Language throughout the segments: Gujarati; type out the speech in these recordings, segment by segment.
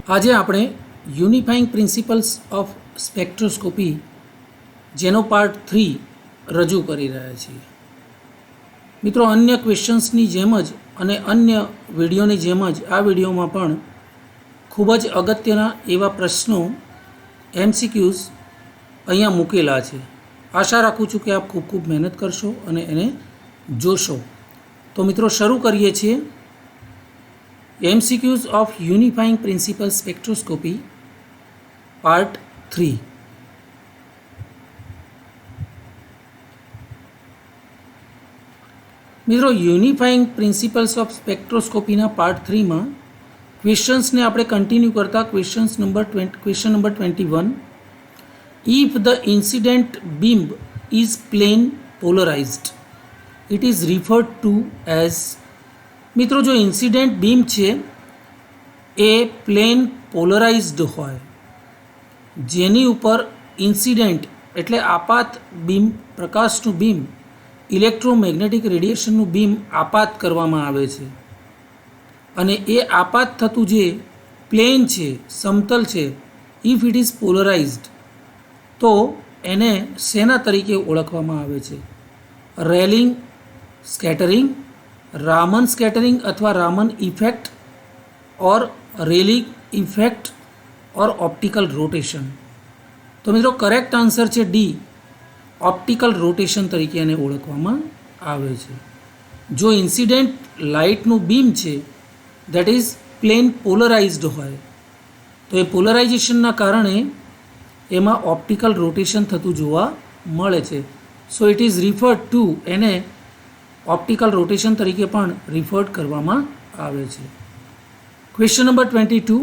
આજે આપણે યુનિફાઈંગ પ્રિન્સિપલ્સ ઓફ સ્પેક્ટ્રોસ્કોપી જેનો પાર્ટ 3 રજૂ કરી રહ્યા છીએ. મિત્રો, અન્ય ક્વેશ્ચન્સની જેમ જ અને અન્ય વિડીયોની જેમ જ આ વિડીયોમાં પણ ખૂબ જ અગત્યના એવા પ્રશ્નો MCQs અહીંયા મૂકેલા છે. આશા રાખું છું કે આપ ખૂબ ખૂબ મહેનત કરશો અને એને જોશો. તો મિત્રો, શરૂ કરીએ છીએ. MCQs of Unifying Principal Spectroscopy Part 3. મિત્રો, યુનિફાઈંગ પ્રિન્સિપલ્સ ઓફ સ્પેક્ટ્રોસ્કોપીના પાર્ટ 3માં ક્વેશ્ચન્સને આપણે કન્ટિન્યુ કરતા question number 21. If the incident beam is plane polarized it is referred to as. મિત્રો, જો ઇન્સિડન્ટ બીમ છે એ પ્લેન પોલરાઇઝડ હોય, જેની ઉપર ઇન્સિડન્ટ એટલે આપાત બીમ, પ્રકાશનું બીમ, ઇલેક્ટ્રોમેગ્નેટિક રેડિયેશનનું બીમ આપાત કરવામાં આવે છે અને એ આપાત થતું જે પ્લેન છે, સમતલ છે, ઇફ ઇટ ઇઝ પોલરાઇઝડ, તો એને શેના તરીકે ઓળખવામાં આવે છે? રેલિંગ સ્કેટરિંગ, રામન સ્કેટરિંગ અથવા રામન ઇફેક્ટ, ઓર રેલિંગ ઇફેક્ટ, ઓર ઓપ્ટિકલ રોટેશન. તો મિત્રો, કરેક્ટ આન્સર છે ડી, ઓપ્ટિકલ રોટેશન તરીકે એને ઓળખવામાં આવે છે. જો ઇન્સિડન્ટ લાઇટનું બીમ છે દેટ ઇઝ પ્લેન પોલરાઇઝડ હોય, તો એ પોલરાઇઝેશનના કારણે એમાં ઓપ્ટિકલ રોટેશન થતું જોવા મળે છે. So it is referred to, એને ઓપ્ટિકલ રોટેશન તરીકે પણ રિફર્ડ કરવામાં આવે છે. Question number 22.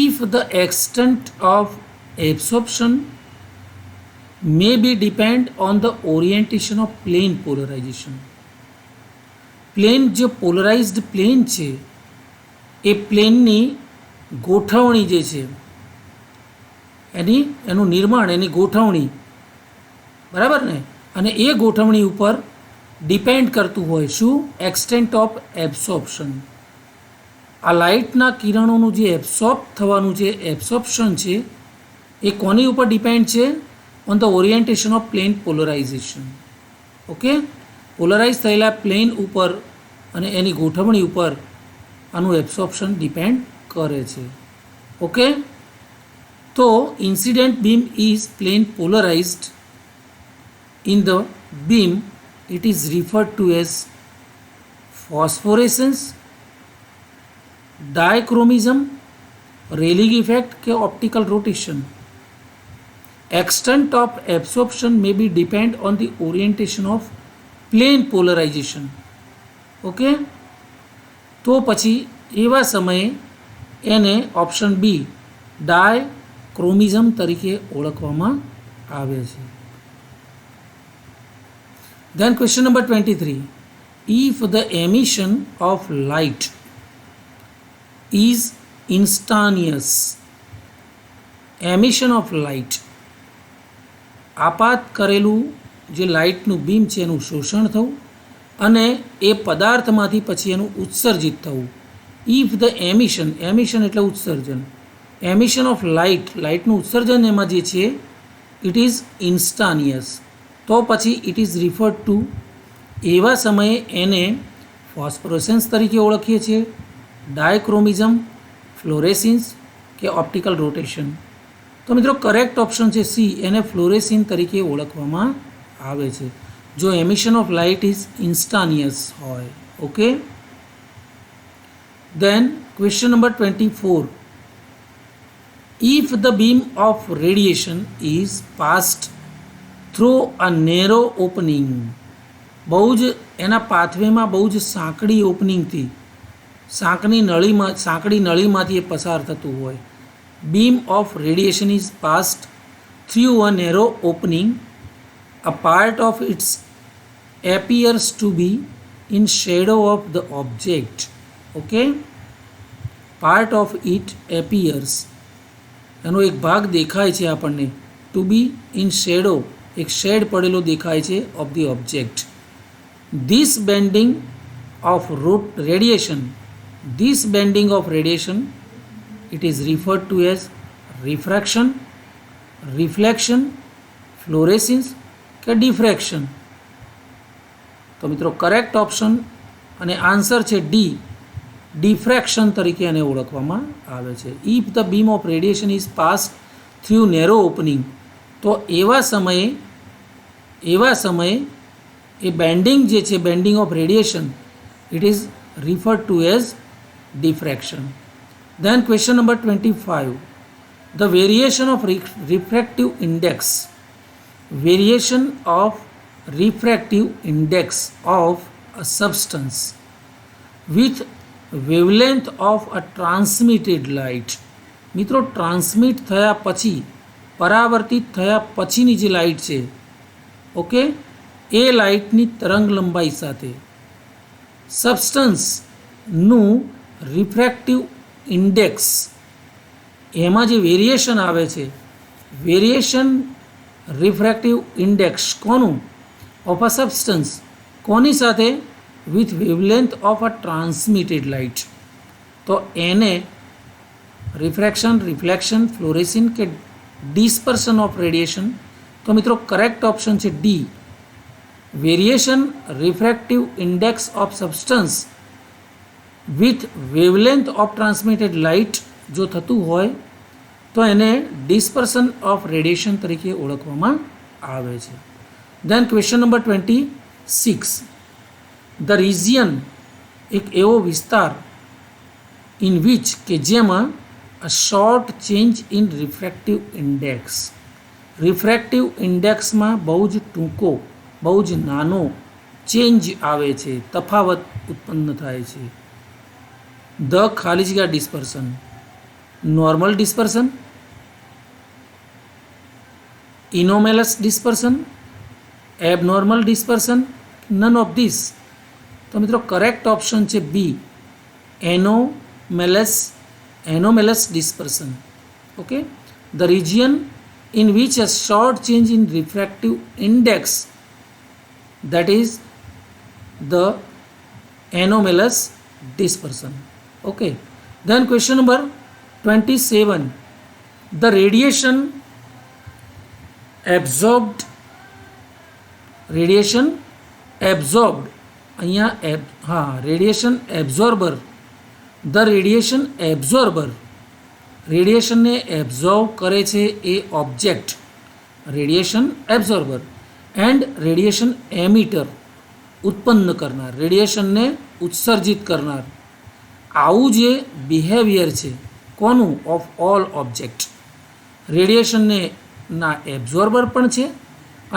If the extent of absorption may be depend on the orientation of plane polarization. Plane, જે પોલરાઇઝડ પ્લેન છે એ પ્લેનની ગોઠવણી જે છે એનું નિર્માણ, એની ગોઠવણી, બરાબર ને, અને એ ગોઠવણી ઉપર ડિપેન્ડ કરતું હોય શું? Extent of absorption. આ લાઇટના કિરણોનું જે એબ્સોર્બ થવાનું જે એબ્સોર્પ્શન છે એ કોની ઉપર ડિપેન્ડ છે? On the orientation of plane polarization. Okay, polarize થયેલા પ્લેન ઉપર અને એની ગોઠવણી ઉપર આનું એબ્સોર્પ્શન ડિપેન્ડ કરે છે. ઓકે, તો incident beam is plane polarised. In the beam it is referred to as phosphorescence, dichromism, Rayleigh effect કે optical rotation. Extent of absorption may be depend on the orientation of plane polarization. Okay, તો પછી એવા સમયે એને ઓપ્શન બી ડાયક્રોમિઝમ તરીકે ઓળખવામાં આવે છે. Then question number 23. If the emission of light is instantaneous, emission of light, આપાત કરેલું જે લાઇટનું બીમ છે એનું શોષણ થવું અને એ પદાર્થમાંથી પછી એનું ઉત્સર્જિત થવું. ઇફ ધ એમિશન, એમિશન એટલે ઉત્સર્જન, એમિશન ઓફ લાઇટ, લાઇટનું ઉત્સર્જન એમાં જે છે ઇટ ઇઝ ઇન્સ્ટાનિયસ, તો પછી ઇટ ઇઝ રિફર્ડ ટુ, એવા સમયે એને ફોસ્ફોરેસન્સ તરીકે ઓળખીએ છીએ, ડાયક્રોમિઝમ, ફ્લોરેસિન્સ કે ઓપ્ટિકલ રોટેશન. તો મિત્રો, કરેક્ટ ઓપ્શન છે સી, એને ફ્લોરેસિન તરીકે ઓળખવામાં આવે છે જો emission of light is instantaneous હોય. Okay, then question number 24. If the beam of radiation is passed through a narrow opening, બહુ જ એના પાથવેમાં બહુ જ સાંકડી ઓપનિંગથી, સાંકડી નળીમાંથી એ પસાર થતું હોય. Beam of radiation is passed through a narrow opening, a part of its appears to be in shadow of the object. Okay, part of it appears, એનો એક ભાગ દેખાય છે આપણને, ટુ બી ઇન શેડો, એક શેડ પડેલો દેખાય છે of the object. This bending of radiation, this bending of radiation it is referred to as refraction, reflection, fluorescence કે ડિફ્રેક્શન? તો મિત્રો કરેક્ટ ઓપ્શન અને આન્સર છે ડી, ડિફ્રેક્શન તરીકે એને ઓળખવામાં આવે છે. If the beam of radiation is pass through narrow opening, તો એવા સમયે એ બેન્ડિંગ જે છે, bending of radiation, it is referred to as diffraction. Then question number 25. The variation of refractive index. Variation of refractive index of a substance with wavelength of a transmitted light. મિત્રો ટ્રાન્સમિટ થયા પછી, પરાવર્તિત થયા પછીની જે લાઇટ છે, ઓકે, એ લાઇટની તરંગ લંબાઈ સાથે સબસ્ટન્સનું રિફ્રેક્ટિવ ઇન્ડેક્સ, એમાં જે વેરિએશન આવે છે, વેરિએશન રિફ્રેક્ટિવ ઇન્ડેક્સ કોનું? ઓફ અ સબસ્ટન્સ, કોની સાથે? With wavelength of a transmitted light. તો એને રિફ્રેક્શન, રિફ્લેક્શન, ફ્લોરેસન કે ડિસ્પર્શન ઓફ રેડિયેશન. તો મિત્રો કરેક્ટ ઓપ્શન છે D, variation refractive index of substance with wavelength of transmitted light જો થતું હોય તો એને ડિસ્પર્શન ઓફ રેડિયેશન તરીકે ઓળખવામાં આવે છે. Then question number 26. The region, એક એવો વિસ્તાર ઇન વિચ કે જેમાં a short change in refractive index, refractive ઇન્ડેક્સમાં બહુ જ ટૂંકો, બહુ જ નાનો ચેન્જ આવે છે, તફાવત ઉત્પન્ન થાય છે. ધ ખાલી જગ્યા dispersion, normal dispersion, anomalous dispersion, abnormal dispersion, none of this. તો મિત્રો કરેક્ટ ઓપ્શન છે B, anomalous dispersion. Okay, the region in which a short change in refractive index, that is the anomalous dispersion. Okay, then question number 27. The radiation absorbed, અહીંયા radiation absorber, the radiation absorber, રેડિયેશનને એબ્ઝોર્વ કરે છે એ object, radiation absorber, and radiation emitter, ઉત્પન્ન કરનાર, રેડિયેશનને ઉત્સર્જિત કરનાર. આવું જે બિહેવિયર છે કોનું? Of all object. રેડિયેશનને ના એબ્ઝોર્બર પણ છે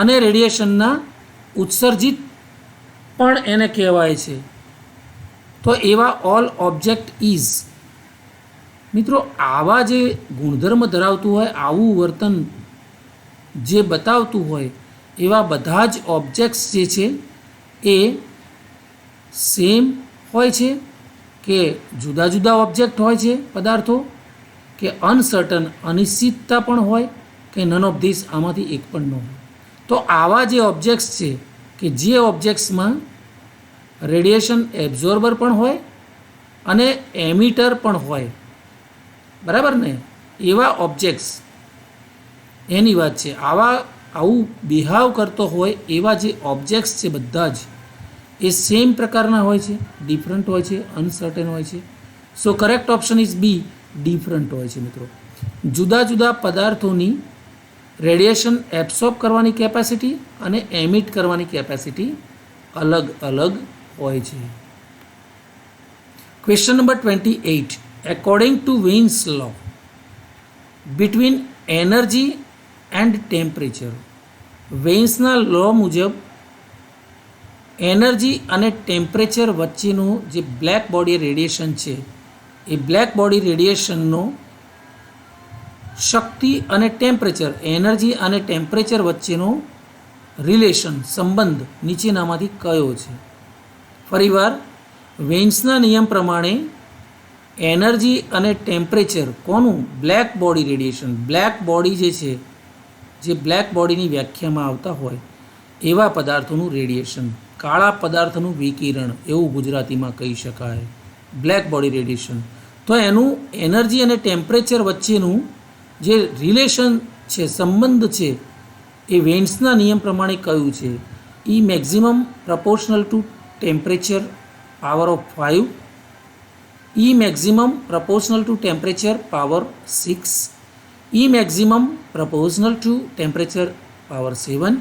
અને રેડિયેશનના ઉત્સર્જિત પણ એને કહેવાય છે. તો એવા ઓલ ઓબ્જેક્ટ ઇઝ, મિત્રો આવા જે ગુણધર્મ ધરાવતું હોય, આવું વર્તન જે બતાવતું હોય, એવા બધા જ ઓબ્જેક્ટ્સ જે છે એ સેમ હોય છે કે જુદા જુદા ઓબ્જેક્ટ હોય છે, પદાર્થો, કે અનસર્ટન, અનિશ્ચિતતા પણ હોય, કે નન ઓફ ધીસ, આમાંથી એક પણ ન હોય. તો આવા જે ઓબ્જેક્ટ્સ છે કે જે ઓબ્જેક્ટ્સમાં રેડિયેશન એબ્ઝોર્બર પણ હોય અને એમિટર પણ હોય, બરાબર ને, એવા ઓબ્જેક્ટ્સ એની વાત છે. આવું બિહેવ કરતો હોય એવા જે ઓબ્જેક્ટ્સ છે બધા જ એ સેમ પ્રકારના હોય છે, ડિફરન્ટ હોય છે, અનસર્ટેન હોય છે. So correct option is B, different હોય છે. મિત્રો જુદા જુદા પદાર્થોની રેડિયેશન એબ્સોર્બ કરવાની કેપેસિટી અને એમિટ કરવાની કેપેસિટી અલગ અલગ હોય છે. Question number 28. According to Wien's law, between energy and temperature, વેઇન્સના લો મુજબ એનર્જી અને ટેમ્પરેચર વચ્ચેનું જે બ્લેક બોડી રેડિયેશન છે, એ બ્લેક બોડી રેડિયેશનનો શક્તિ અને ટેમ્પરેચર, એનર્જી અને ટેમ્પરેચર વચ્ચેનો રિલેશન, સંબંધ નીચેનામાંથી કયો છે? ફરીવાર, વેઇન્સના નિયમ પ્રમાણે એનર્જી અને ટેમ્પરેચર કોનું? Black body radiation. Black body જે છે, જે બ્લેક બોડીની વ્યાખ્યામાં આવતા હોય એવા પદાર્થોનું રેડિયેશન, કાળા પદાર્થનું વિકિરણ, એવું ગુજરાતીમાં કહી શકાય, બ્લેક બોડી રેડિયેશન. તો એનું એનર્જી અને ટેમ્પરેચર વચ્ચેનું જે રિલેશન છે, સંબંધ છે, એ વેન્સના નિયમ પ્રમાણે કયું છે? E maximum proportional to temperature power of 5, E maximum proportional to temperature power 6, E maximum proportional to temperature power 7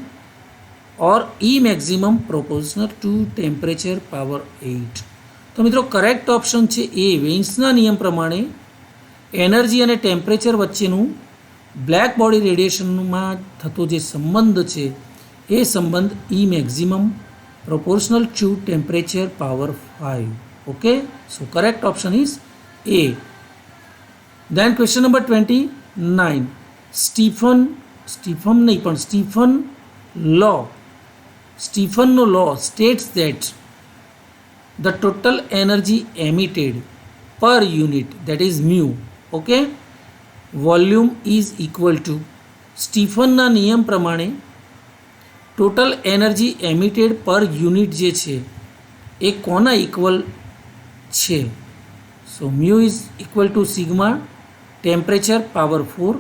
और E maximum proportional to temperature power 8. તો મિત્રો કરેક્ટ ઓપ્શન છે એ. વેન્સના નિયમ પ્રમાણે એનર્જી અને ટેમ્પરેચર વચ્ચેનું બ્લેક બોડી રેડિયેશનમાં થતો જે સંબંધ છે એ સંબંધ E maximum proportional to temperature power 5. Okay, so correct option is A. Then question number 29. Stephen's law states that the total energy emitted per unit, that is mu, okay, volume is equal to. સ્ટીફનના નિયમ પ્રમાણે ટોટલ એનર્જી એમિટેડ પર યુનિટ જે છે એ કોના ઇક્વલ છે? So mu is equal to sigma temperature power 4,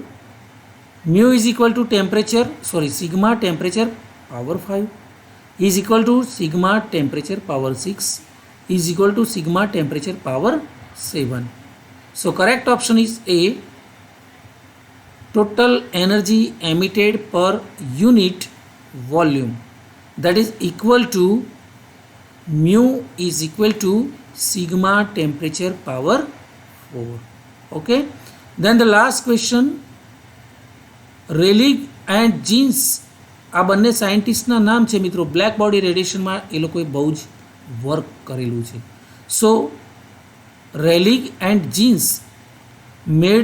mu is equal to sigma temperature power 5 is equal to sigma temperature power 6 is equal to sigma temperature power 7. So correct option is A. Total energy emitted per unit volume, that is equal to mu is equal to sigma temperature power 4. Okay, then the last question. Rayleigh and Jeans આ બંને સાયન્ટિસ્ટના નામ છે મિત્રો. બ્લેક બોડી રેડિયેશનમાં એ લોકોએ બહુ જ વર્ક કરેલું છે. સો રેલિગ and jeans made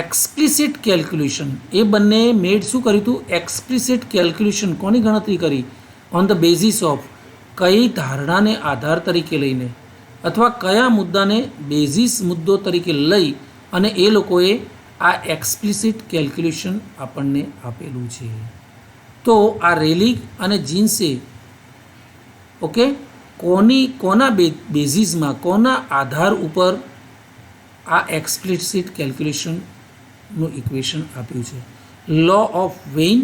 explicit calculation. એ બંને મેડ શું કર્યું હતું? Explicit calculation. કોની ગણતરી કરી? ઓન ધ બેઝિસ ઓફ, કઈ ધારણાને આધાર તરીકે લઈને અથવા કયા મુદ્દાને બેઝિસ મુદ્દો તરીકે લઈ અને એ લોકોએ આ એક્સપ્લિસિટ કેલ્ક્યુલેશન આપણને આપેલું છે. તો આ રેલિગ અને જીન્સે કોના બેઝિસમાં, કોના આધાર ઉપર આ એક્સપ્લિસિટ કેલ્ક્યુલેશનનું ઇક્વેશન આપ્યું છે? Law of Wien,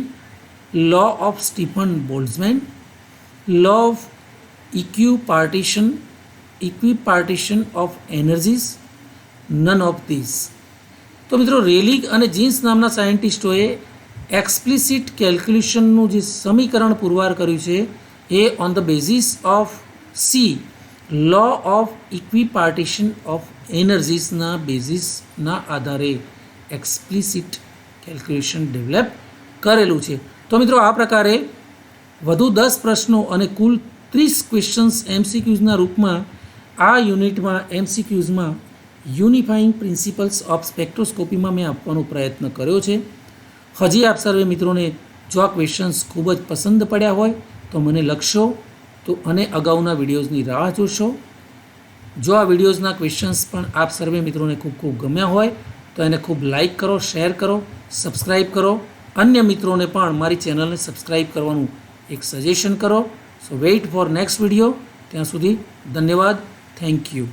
law of Stefan Boltzmann, law of equipartition of energies, none of this. તો મિત્રો રેલિગ અને જીન્સ નામના સાયન્ટિસ્ટોએ એક્સપ્લિસિટ કેલ્ક્યુલેશનનું જે સમીકરણ પુરવાર કર્યું છે એ on the basis of C law of equipartition of એનર્જીસના બેઝિસના આધારે એક્સપ્લિસિટ કેલ્ક્યુલેશન ડેવલપ કરેલું છે. તો મિત્રો આ પ્રકારે વધુ 10 પ્રશ્નો અને કુલ 30 ક્વેશ્ચન્સ એમસીક્યુઝના રૂપમાં આ યુનિટમાં એમસીક્યુઝમાં યુનિફાઈંગ પ્રિન્સિપલ્સ ઓફ સ્પેક્ટ્રોસ્કોપીમાં મેં આપવાનો પ્રયત્ન કર્યો છે. હજી આપ સર્વે મિત્રોને જો આ ક્વેશ્ચન્સ ખૂબ જ પસંદ પડ્યા હોય તો મને લખશો તો અને અગાઉના વિડીયોઝની રાહ જોશો. જો આ વિડીયોઝના ક્વેશ્ચન્સ પણ આપ સર્વે મિત્રોને ખૂબ ગમ્યા હોય તો એને ખૂબ લાઇક કરો, શેર કરો, સબસ્ક્રાઈબ કરો. અન્ય મિત્રોને પણ મારી ચેનલને સબસ્ક્રાઈબ કરવાનું એક સજેશન કરો. સો વેઇટ ફોર નેક્સ્ટ વિડીયો. ત્યાં સુધી ધન્યવાદ. Thank you.